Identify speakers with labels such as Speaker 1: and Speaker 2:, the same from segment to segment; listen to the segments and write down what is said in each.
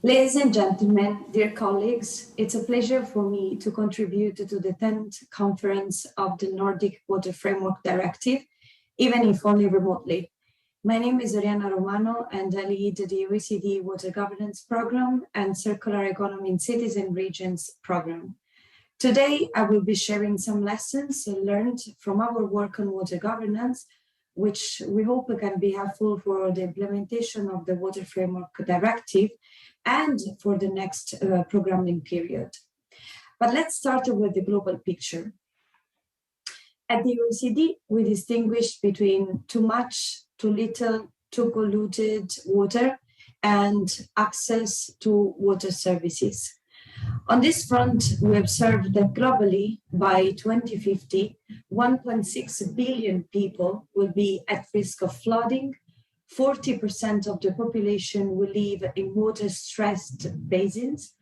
Speaker 1: Ladies and gentlemen, dear colleagues, it's a pleasure for me to contribute to the 10th conference of the Nordic Water Framework Directive, even if only remotely. My name is Oriana Romano, and I lead the OECD Water Governance Program and Circular Economy in Cities and Regions program. Today, I will be sharing some lessons learned from our work on water governance, which we hope can be helpful for the implementation of the Water Framework Directive and for the next programming period. But let's start with the global picture. At the OECD, we distinguish between too much, too little, too polluted water, and access to water services. On this front, we observe that globally, by 2050, 1.6 billion people will be at risk of flooding, 40% of the population will live in water-stressed basins,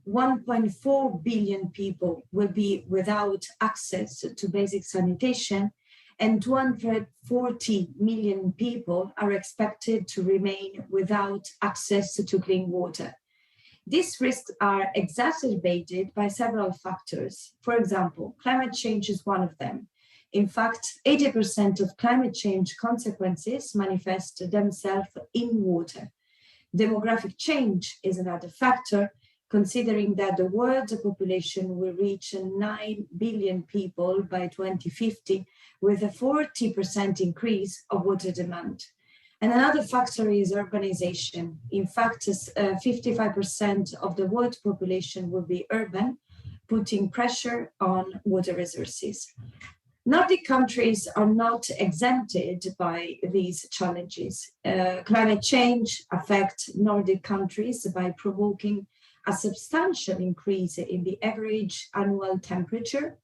Speaker 1: 1.4 billion people will be without access to basic sanitation, and 240 million people are expected to remain without access to clean water. These risks are exacerbated by several factors. For example, climate change is one of them. In fact, 80% of climate change consequences manifest themselves in water. Demographic change is another factor, considering that the world population will reach 9 billion people by 2050, with a 40% increase of water demand. And another factor is urbanization. In fact, 55% of the world population will be urban, putting pressure on water resources. Nordic countries are not exempted by these challenges. Climate change affects Nordic countries by provoking a substantial increase in the average annual temperature.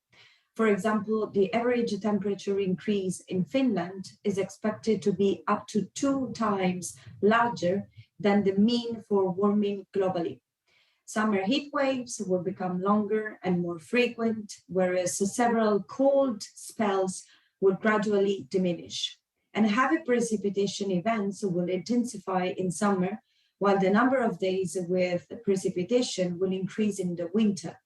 Speaker 1: For example, the average temperature increase in Finland is expected to be up to 2 times larger than the mean for warming globally. Summer heat waves will become longer and more frequent, whereas several cold spells will gradually diminish. And heavy precipitation events will intensify in summer, while the number of days with precipitation will increase in the winter.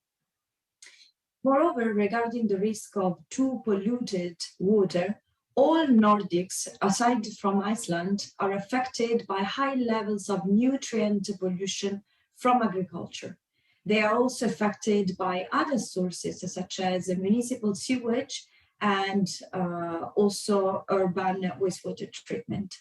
Speaker 1: Moreover, regarding the risk of too polluted water, all Nordics, aside from Iceland, are affected by high levels of nutrient pollution from agriculture. They are also affected by other sources, such as municipal sewage and also urban wastewater treatment.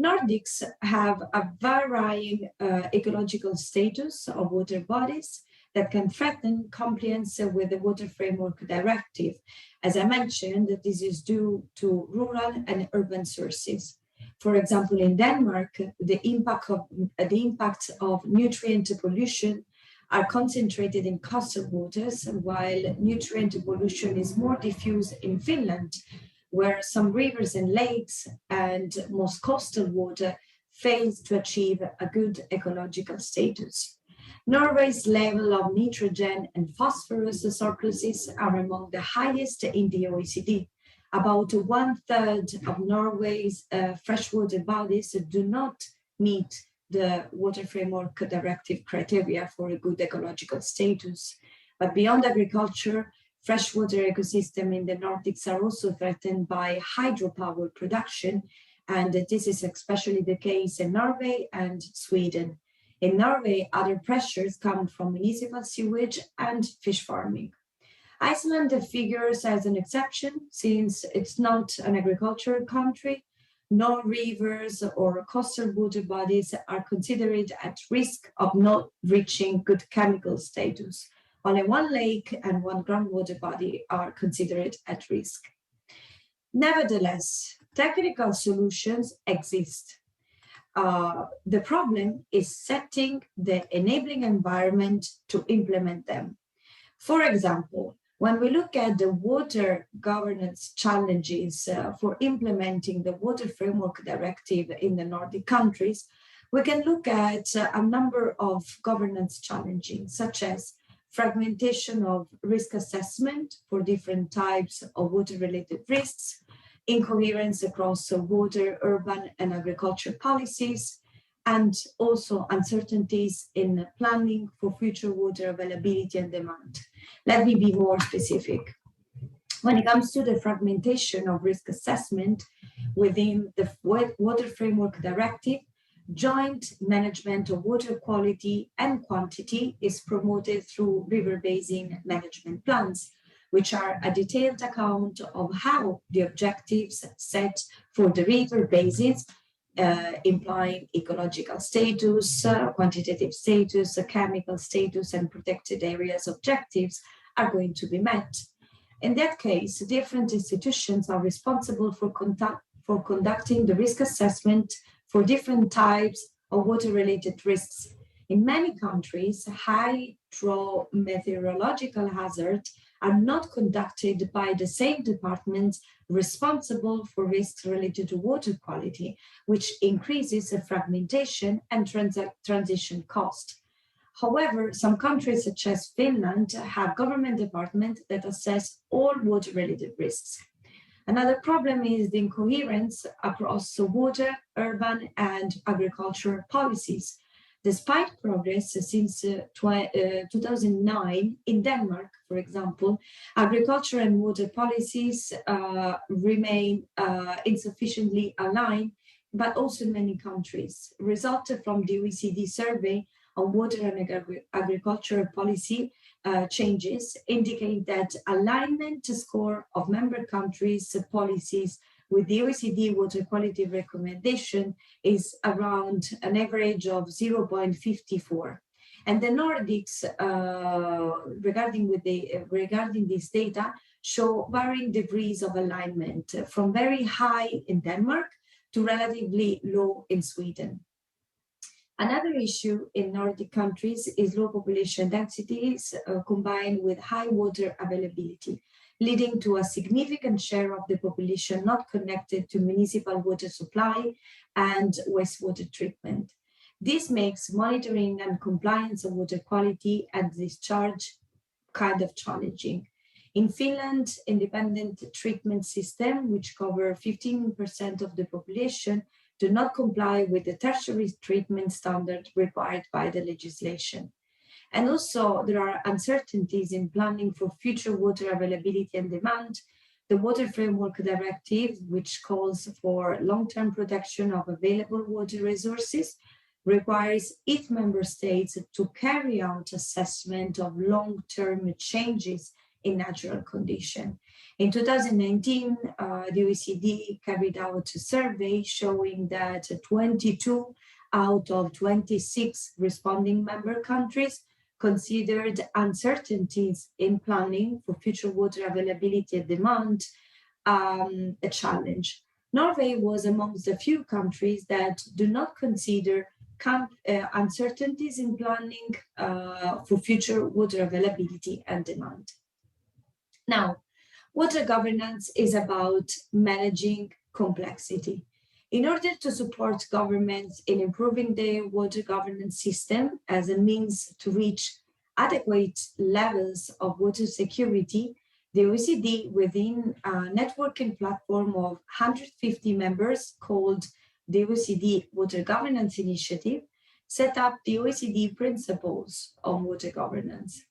Speaker 1: Nordics have a varying ecological status of water bodies that can threaten compliance with the Water Framework Directive. As I mentioned, this is due to rural and urban sources. For example, in Denmark, the impact of nutrient pollution are concentrated in coastal waters, while nutrient pollution is more diffuse in Finland, where some rivers and lakes and most coastal water fail to achieve a good ecological status. Norway's level of nitrogen and phosphorus surpluses are among the highest in the OECD. About 1/3 of Norway's freshwater bodies do not meet the Water Framework Directive criteria for a good ecological status. But beyond agriculture, freshwater ecosystems in the Nordics are also threatened by hydropower production, and this is especially the case in Norway and Sweden. In Norway, other pressures come from municipal sewage and fish farming. Iceland figures as an exception since it's not an agricultural country. No rivers or coastal water bodies are considered at risk of not reaching good chemical status. Only one lake and one groundwater body are considered at risk. Nevertheless, technical solutions exist. The problem is setting the enabling environment to implement them. For example, when we look at the water governance challenges for implementing the Water Framework Directive in the Nordic countries, we can look at a number of governance challenges, such as fragmentation of risk assessment for different types of water-related risks, incoherence across water, urban, and agriculture policies, and also uncertainties in planning for future water availability and demand. Let me be more specific. When it comes to the fragmentation of risk assessment within the Water Framework Directive, joint management of water quality and quantity is promoted through river basin management plans, which are a detailed account of how the objectives set for the river basins, implying ecological status, quantitative status, chemical status, and protected areas objectives, are going to be met. In that case, different institutions are responsible for conducting the risk assessment for different types of water-related risks. In many countries, hydrometeorological hazards are not conducted by the same departments responsible for risks related to water quality, which increases the fragmentation and transition cost. However, some countries such as Finland have government departments that assess all water-related risks. Another problem is the incoherence across water, urban, and agricultural policies. Despite progress since 2009 in Denmark, for example, agriculture and water policies remain insufficiently aligned, but also in many countries. Resulted from the OECD survey on water and agricultural policy changes indicate that alignment score of member countries' policies with the OECD water quality recommendation is around an average of 0.54. And the Nordics, regarding this data, show varying degrees of alignment from very high in Denmark to relatively low in Sweden. Another issue in Nordic countries is low population densities combined with high water availability, leading to a significant share of the population not connected to municipal water supply and wastewater treatment. This makes monitoring and compliance of water quality and discharge kind of challenging. In Finland, independent treatment system, which cover 15% of the population, do not comply with the tertiary treatment standard required by the legislation. And also, there are uncertainties in planning for future water availability and demand. The Water Framework Directive, which calls for long-term protection of available water resources, requires each member state to carry out assessment of long-term changes in natural condition. In 2019, the OECD carried out a survey showing that 22 out of 26 responding member countries considered uncertainties in planning for future water availability and demand a challenge. Norway was amongst the few countries that do not consider uncertainties in planning for future water availability and demand. Now, water governance is about managing complexity. In order to support governments in improving their water governance system as a means to reach adequate levels of water security, the OECD, within a networking platform of 150 members called the OECD Water Governance Initiative, set up the OECD Principles on Water Governance.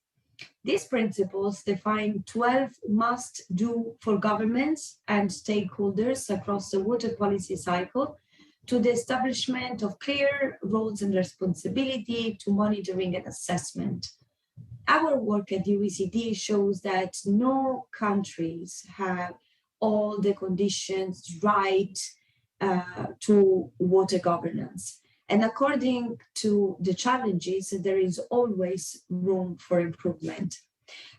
Speaker 1: These principles define 12 must-do for governments and stakeholders across the water policy cycle, to the establishment of clear roles and responsibility to monitoring and assessment. Our work at the OECD shows that no countries have all the conditions right to water governance. And according to the challenges, there is always room for improvement.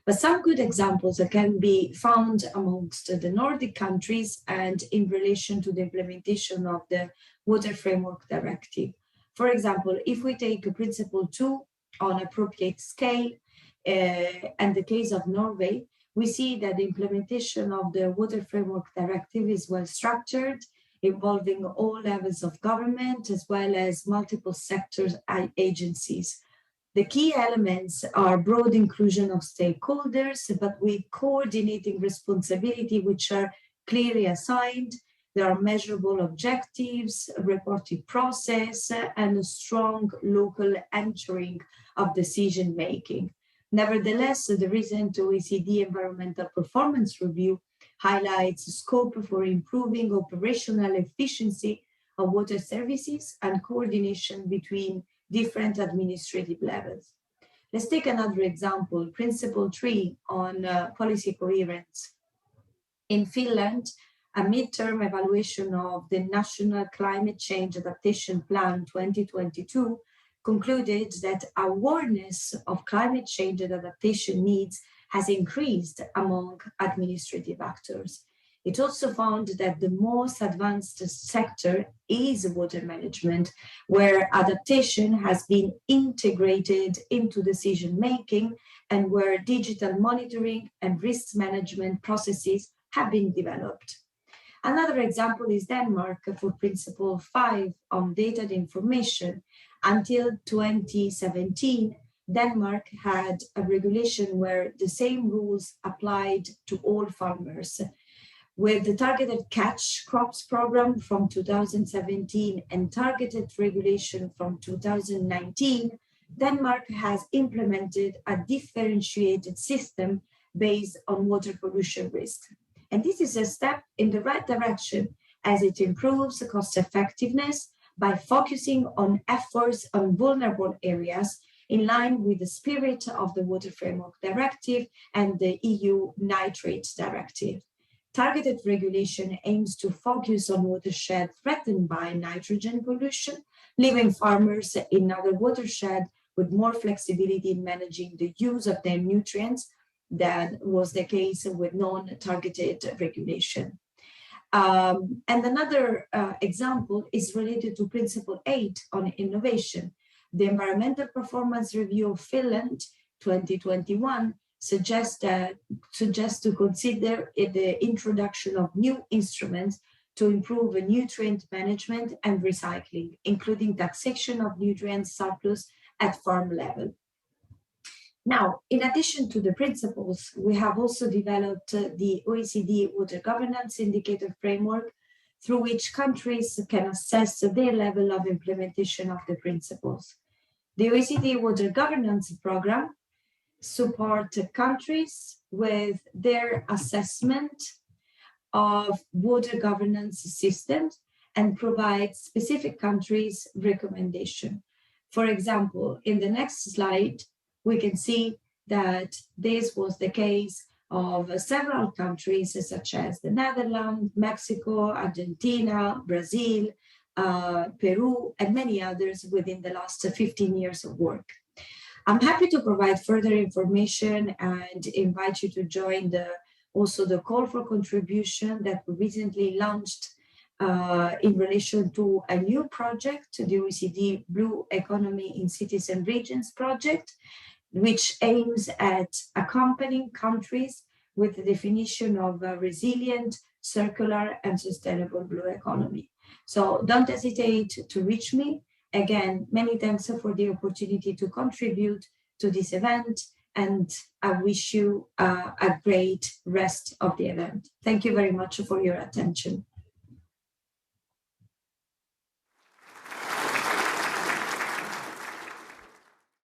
Speaker 1: But some good examples can be found amongst the Nordic countries and in relation to the implementation of the Water Framework Directive. For example, if we take Principle 2 on appropriate scale, and the case of Norway, we see that the implementation of the Water Framework Directive is well structured, involving all levels of government as well as multiple sectors and agencies. The key elements are broad inclusion of stakeholders, but with coordinating responsibility which are clearly assigned, There are measurable objectives, a reporting process, and a strong local anchoring of decision making. Nevertheless, the recent OECD Environmental Performance Review highlights scope for improving operational efficiency of water services and coordination between different administrative levels. Let's take another example, Principle 3 on policy coherence. In Finland, a midterm evaluation of the National Climate Change Adaptation Plan 2022 concluded that awareness of climate change and adaptation needs has increased among administrative actors. It also found that the most advanced sector is water management, where adaptation has been integrated into decision making and where digital monitoring and risk management processes have been developed. Another example is Denmark for Principle 5 on data and information. Until 2017, Denmark had a regulation where the same rules applied to all farmers. With the targeted catch crops program from 2017 and targeted regulation from 2019, Denmark has implemented a differentiated system based on water pollution risk. And this is a step in the right direction as it improves the cost effectiveness by focusing on efforts on vulnerable areas in line with the spirit of the Water Framework Directive and the EU Nitrates Directive. Targeted regulation aims to focus on watersheds threatened by nitrogen pollution, leaving farmers in other watersheds with more flexibility in managing the use of their nutrients than was the case with non-targeted regulation. And another example is related to Principle 8 on innovation. The Environmental Performance Review of Finland 2021 suggests to consider the introduction of new instruments to improve nutrient management and recycling, including taxation of nutrient surplus at farm level. Now, in addition to the principles, we have also developed the OECD Water Governance Indicator Framework, through which countries can assess their level of implementation of the principles. The OECD Water Governance Program support countries with their assessment of water governance systems and provide specific countries' recommendation. For example, in the next slide, we can see that this was the case of several countries such as the Netherlands, Mexico, Argentina, Brazil, Peru, and many others within the last 15 years of work. I'm happy to provide further information and invite you to join also the call for contribution that we recently launched in relation to a new project, the OECD Blue Economy in Cities and Regions project, which aims at accompanying countries with the definition of a resilient, circular, and sustainable blue economy. So don't hesitate to reach me. Again, many thanks for the opportunity to contribute to this event, and I wish you a great rest of the event. Thank you very much for your attention.